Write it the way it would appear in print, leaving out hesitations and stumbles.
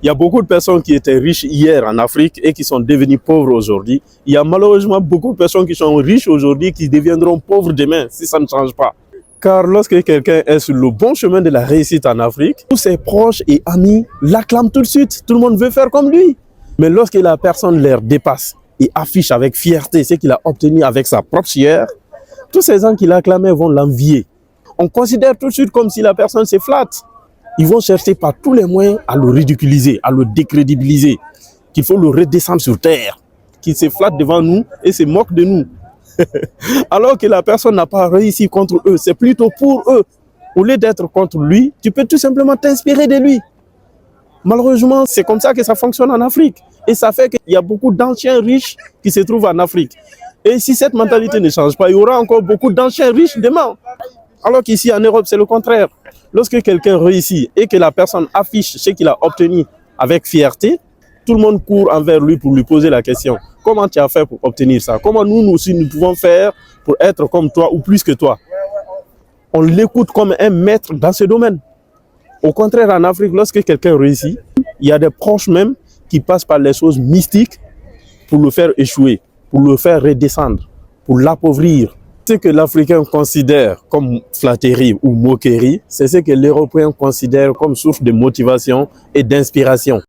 Il y a beaucoup de personnes qui étaient riches hier en Afrique et qui sont devenues pauvres aujourd'hui. Il y a malheureusement beaucoup de personnes qui sont riches aujourd'hui qui deviendront pauvres demain si ça ne change pas. Car lorsque quelqu'un est sur le bon chemin de la réussite en Afrique, tous ses proches et amis l'acclament tout de suite. Tout le monde veut faire comme lui. Mais lorsque la personne leur dépasse et affiche avec fierté ce qu'il a obtenu avec sa propre sueur, tous ces gens qui l'acclamaient vont l'envier. On considère tout de suite comme si la personne se flatte. Ils vont chercher par tous les moyens à le ridiculiser, à le décrédibiliser, qu'il faut le redescendre sur terre, qu'il se flatte devant nous et se moque de nous. Alors que la personne n'a pas réussi contre eux, c'est plutôt pour eux. Au lieu d'être contre lui, tu peux tout simplement t'inspirer de lui. Malheureusement, c'est comme ça que ça fonctionne en Afrique. Et ça fait qu'il y a beaucoup d'anciens riches qui se trouvent en Afrique. Et si cette mentalité ne change pas, il y aura encore beaucoup d'anciens riches demain. Alors qu'ici en Europe, c'est le contraire. Lorsque quelqu'un réussit et que la personne affiche ce qu'il a obtenu avec fierté, tout le monde court envers lui pour lui poser la question. Comment tu as fait pour obtenir ça? Comment nous aussi, nous pouvons faire pour être comme toi ou plus que toi? On l'écoute comme un maître dans ce domaine. Au contraire, en Afrique, lorsque quelqu'un réussit, il y a des proches même qui passent par les choses mystiques pour le faire échouer, pour le faire redescendre, pour l'appauvrir. Ce que l'Africain considère comme flatterie ou moquerie, c'est ce que l'Européen considère comme source de motivation et d'inspiration.